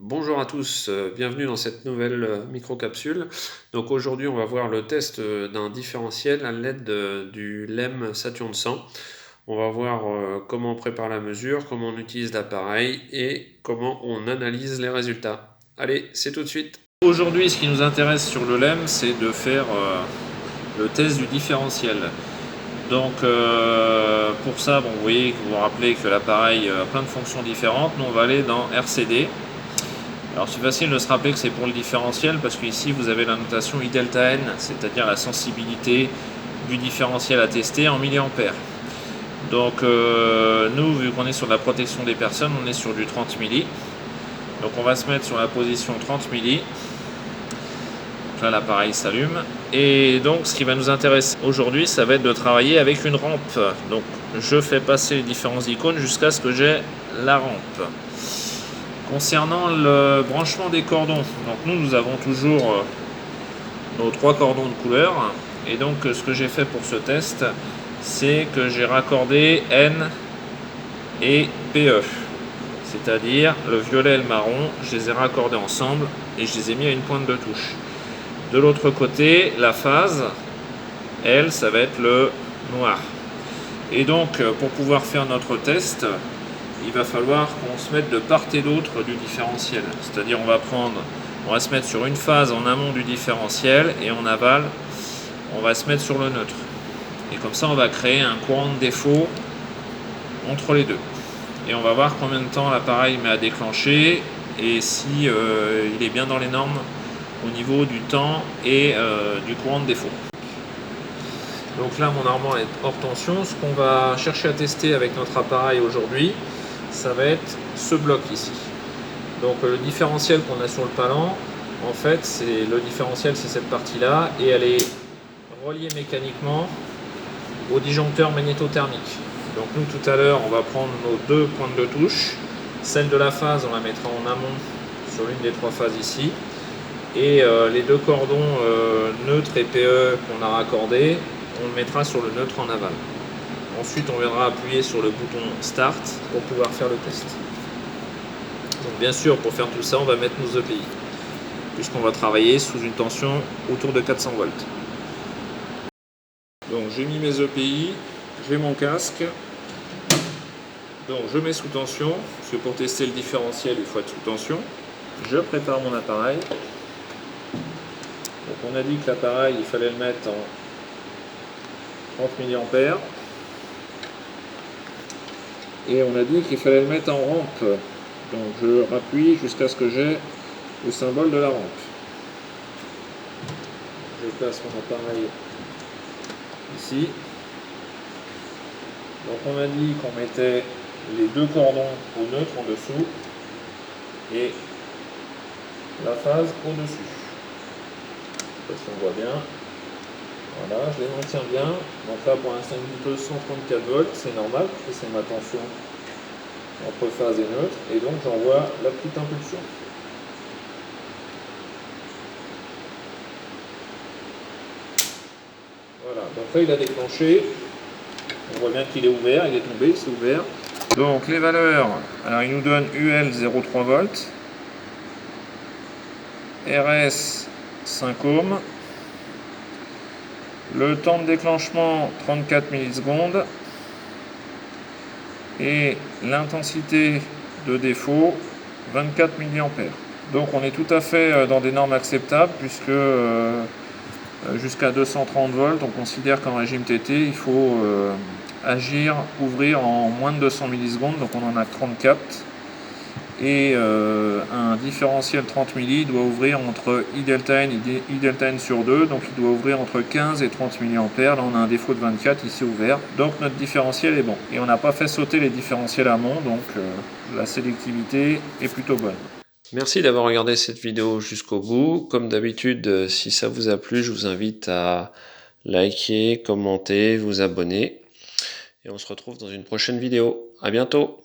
Bonjour à tous, bienvenue dans cette nouvelle micro-capsule. Donc aujourd'hui on va voir le test d'un différentiel à l'aide du LEM Saturn 100. On va voir comment on prépare la mesure, comment on utilise l'appareil et comment on analyse les résultats. Allez, c'est tout de suite. Aujourd'hui ce qui nous intéresse sur le LEM, c'est de faire le test du différentiel. Donc pour ça, vous voyez, vous vous rappelez que l'appareil a plein de fonctions différentes. Nous on va aller dans RCD. Alors c'est facile de se rappeler que c'est pour le différentiel parce qu'ici vous avez la notation I delta n, c'est-à-dire la sensibilité du différentiel à tester en milliampères. Donc nous, vu qu'on est sur la protection des personnes, on est sur du 30 milli. Donc on va se mettre sur la position 30 milli. Donc là l'appareil s'allume. Et donc ce qui va nous intéresser aujourd'hui, ça va être de travailler avec une rampe. Donc je fais passer les différents icônes jusqu'à ce que j'ai la rampe. Concernant le branchement des cordons, donc nous avons toujours nos 3 cordons de couleur. Et donc ce que j'ai fait pour ce test, c'est que j'ai raccordé N et PE. C'est-à-dire le violet et le marron, je les ai raccordés ensemble et je les ai mis à une pointe de touche. De l'autre côté, la phase, elle, ça va être le noir. Et donc pour pouvoir faire notre test, il va falloir qu'on se mette de part et d'autre du différentiel. C'est-à-dire on va se mettre sur une phase en amont du différentiel et en aval, on va se mettre sur le neutre. Et comme ça, on va créer un courant de défaut entre les deux. Et on va voir combien de temps l'appareil met à déclencher et si il est bien dans les normes au niveau du temps et du courant de défaut. Donc là, mon armoire est hors tension. Ce qu'on va chercher à tester avec notre appareil aujourd'hui, ça va être ce bloc ici. Donc le différentiel qu'on a sur le palan, en fait, le différentiel, c'est cette partie-là, et elle est reliée mécaniquement au disjoncteur magnétothermique. Donc nous, tout à l'heure, on va prendre nos 2 pointes de touche. Celle de la phase, on la mettra en amont sur l'une des 3 phases ici. Et les 2 cordons neutres et PE qu'on a raccordés, on le mettra sur le neutre en aval. Ensuite, on viendra appuyer sur le bouton Start pour pouvoir faire le test. Donc bien sûr, pour faire tout ça, on va mettre nos EPI, puisqu'on va travailler sous une tension autour de 400 volts. Donc j'ai mis mes EPI, j'ai mon casque. Donc je mets sous tension, parce que pour tester le différentiel, il faut être sous tension. Je prépare mon appareil. Donc on a dit que l'appareil, il fallait le mettre en 30 mA. Et on a dit qu'il fallait le mettre en rampe. Donc je rappuie jusqu'à ce que j'ai le symbole de la rampe. Je place mon appareil ici. Donc on a dit qu'on mettait les 2 cordons au neutre en dessous et la phase au-dessus. Parce qu'on voit bien. Voilà, je les maintiens bien. Donc là pour l'instant il me 134 volts, c'est normal, parce que c'est ma tension entre phase et neutre, et donc j'envoie la petite impulsion. Voilà, donc là il a déclenché, on voit bien qu'il est ouvert, il est tombé, c'est ouvert. Donc les valeurs, alors il nous donne UL 0,3 volts, RS 5 ohms, le temps de déclenchement 34 millisecondes, et l'intensité de défaut 24 mA. Donc on est tout à fait dans des normes acceptables puisque jusqu'à 230 volts, on considère qu'en régime TT, il faut ouvrir en moins de 200 millisecondes, donc on en a 34. Et un différentiel 30 milli doit ouvrir entre I delta n et I delta n sur 2, donc il doit ouvrir entre 15 et 30 mA. Là on a un défaut de 24 ici ouvert, donc notre différentiel est bon. Et on n'a pas fait sauter les différentiels amont, donc la sélectivité est plutôt bonne. Merci d'avoir regardé cette vidéo jusqu'au bout. Comme d'habitude, si ça vous a plu, je vous invite à liker, commenter, vous abonner. Et on se retrouve dans une prochaine vidéo. À bientôt!